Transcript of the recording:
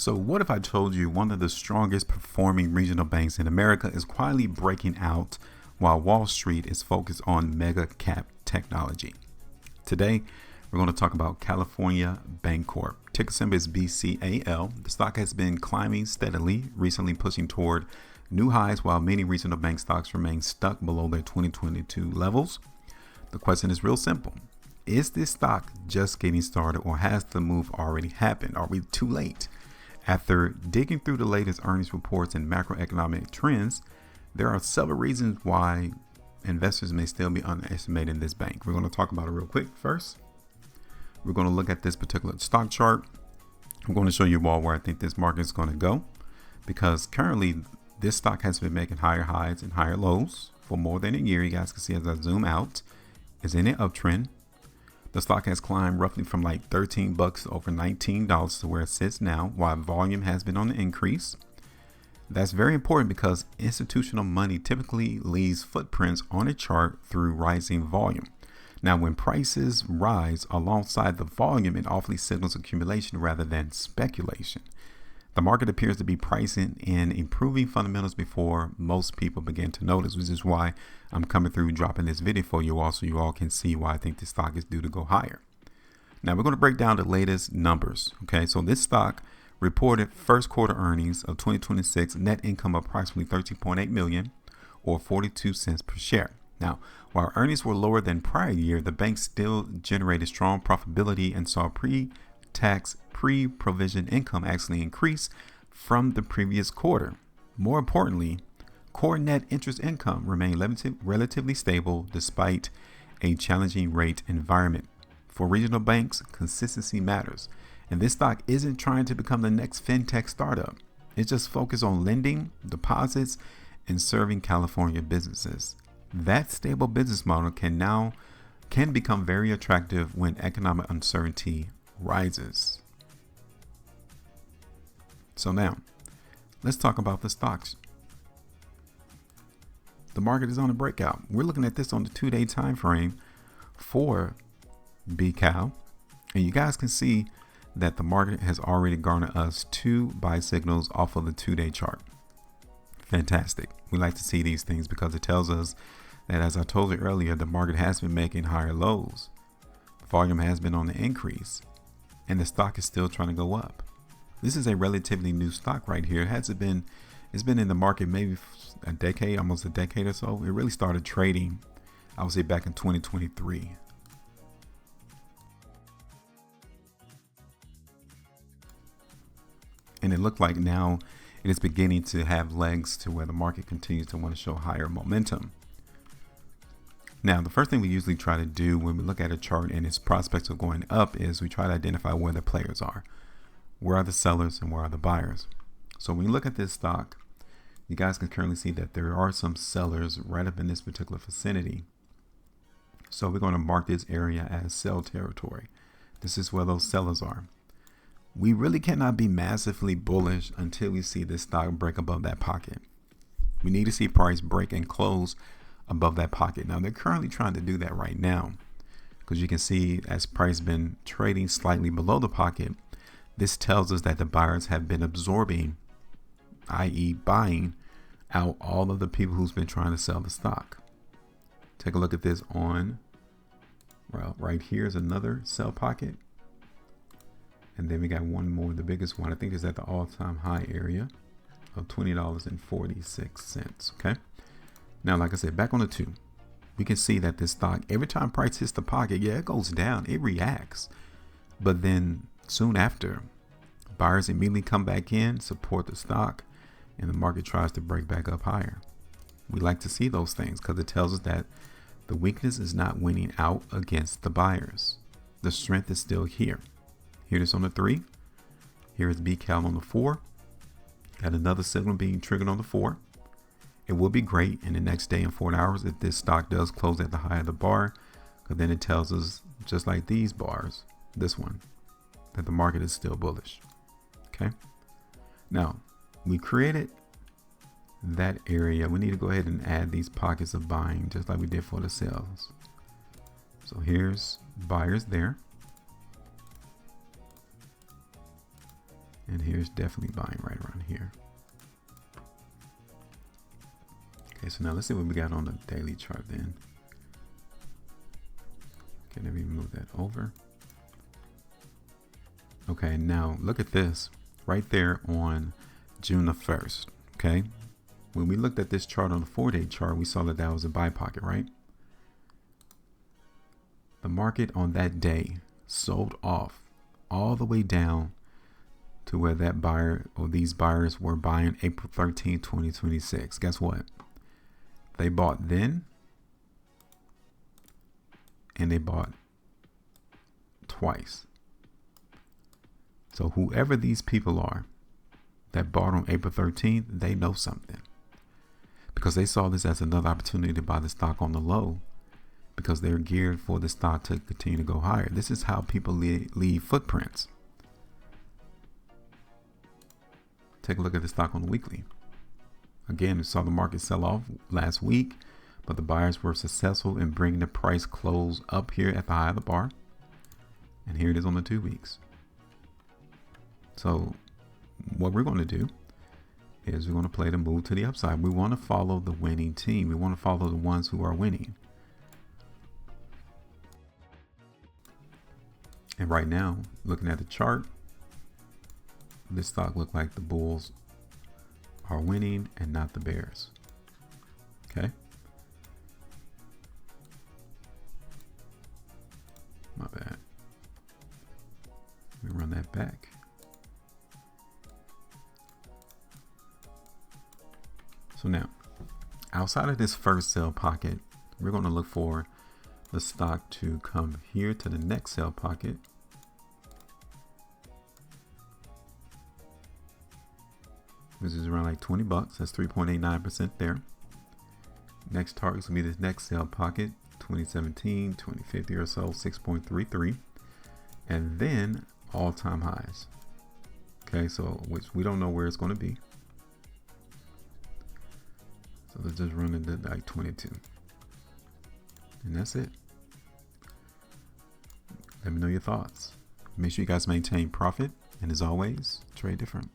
So what if I told you one of the strongest performing regional banks in America is quietly breaking out while Wall Street is focused on mega cap technology? Today, we're going to talk about California Bancorp. Ticker symbol is BCAL. The stock has been climbing steadily, recently pushing toward new highs while many regional bank stocks remain stuck below their 2022 levels. The question is real simple. Is this stock just getting started, or has the move already happened? Are we too late? After digging through the latest earnings reports and macroeconomic trends, there are several reasons why investors may still be underestimating this bank. We're going to talk about it real quick. First, we're going to look at this particular stock chart. I'm going to show you all where I think this market is going to go, because currently this stock has been making higher highs and higher lows for more than a year. You guys can see as I zoom out, it's in an uptrend. The stock has climbed roughly from like $13 to over $19 to where it sits now, while volume has been on the increase. That's very important because institutional money typically leaves footprints on a chart through rising volume. Now, when prices rise alongside the volume, it often signals accumulation rather than speculation. The market appears to be pricing in improving fundamentals before most people begin to notice, which is why I'm coming through dropping this video for you all so you all can see why I think the stock is due to go higher. Now we're going to break down the latest numbers. Okay, so this stock reported first quarter earnings of 2026, net income of approximately $13.8 million or 42 cents per share. Now, while earnings were lower than prior year, the bank still generated strong profitability and saw pre-tax, pre-provision income actually increase from the previous quarter. More importantly, core net interest income remained relatively stable despite a challenging rate environment. For regional banks, consistency matters, and this stock isn't trying to become the next fintech startup. It's just focused on lending, deposits, and serving California businesses. That stable business model can become very attractive when economic uncertainty rises. So now, let's talk about the stocks. The market is on a breakout. We're looking at this on the 2-day time frame for BCAL, and you guys can see that the market has already garnered us 2 buy signals off of the 2-day chart. Fantastic. We like to see these things because it tells us that, as I told you earlier, the market has been making higher lows. Volume has been on the increase, and the stock is still trying to go up. This is a relatively new stock right here. It's been in the market maybe a decade, almost a decade or so. It really started trading, I would say, back in 2023. And it looked like now it is beginning to have legs to where the market continues to want to show higher momentum. Now, the first thing we usually try to do when we look at a chart and its prospects of going up is we try to identify where the players are. Where are the sellers and where are the buyers? So when you look at this stock, you guys can currently see that there are some sellers right up in this particular vicinity. So we're going to mark this area as sell territory. This is where those sellers are. We really cannot be massively bullish until we see this stock break above that pocket. We need to see price break and close above that pocket. Now, they're currently trying to do that right now, because you can see as price been trading slightly below the pocket, this tells us that the buyers have been absorbing, i.e. buying out all of the people who's been trying to sell the stock. Take a look at this on, well, right here is another sell pocket. And then we got one more, the biggest one, I think is at the all-time high area of $20.46. Okay. Now, like I said, back on the 2, we can see that this stock, every time price hits the pocket, yeah, it goes down, it reacts. But then soon after, buyers immediately come back in, support the stock, and the market tries to break back up higher. We like to see those things because it tells us that the weakness is not winning out against the buyers. The strength is still here. Here it is on the 3. Here is BCAL on the 4. Got another signal being triggered on the 4. It will be great in the next day and 4 hours if this stock does close at the high of the bar, because then it tells us, just like these bars, this one, that the market is still bullish. Okay. Now, we created that area. We need to go ahead and add these pockets of buying just like we did for the sales. So here's buyers there. And here's definitely buying right around here. Okay, so now let's see what we got on the daily chart then. Okay, let me move that over. Okay, now look at this right there on June the 1st. Okay, when we looked at this chart on the 4-day chart, we saw that that was a buy pocket, right? The market on that day sold off all the way down to where that buyer or these buyers were buying April 13, 2026. Guess what? They bought then and they bought twice. So whoever these people are that bought on April 13th, they know something, because they saw this as another opportunity to buy the stock on the low, because they're geared for the stock to continue to go higher. This is how people leave footprints. Take a look at the stock on the weekly. Again, we saw the market sell off last week, but the buyers were successful in bringing the price close up here at the high of the bar. And here it is on the 2 weeks. So what we're going to do is we're going to play the move to the upside. We want to follow the winning team. We want to follow the ones who are winning. And right now, looking at the chart, this stock looked like the bulls are winning and not the bears. Okay. My bad. Let me run that back. So now, outside of this first sell pocket, we're going to look for the stock to come here to the next sell pocket. This is around like 20 bucks. That's 3.89% there. Next target's gonna be this next sell pocket, 2017, 2050 or so, 6.33. And then all-time highs. Okay, so which we don't know where it's gonna be. So let's just run into like 22. And that's it. Let me know your thoughts. Make sure you guys maintain profit. And as always, trade different.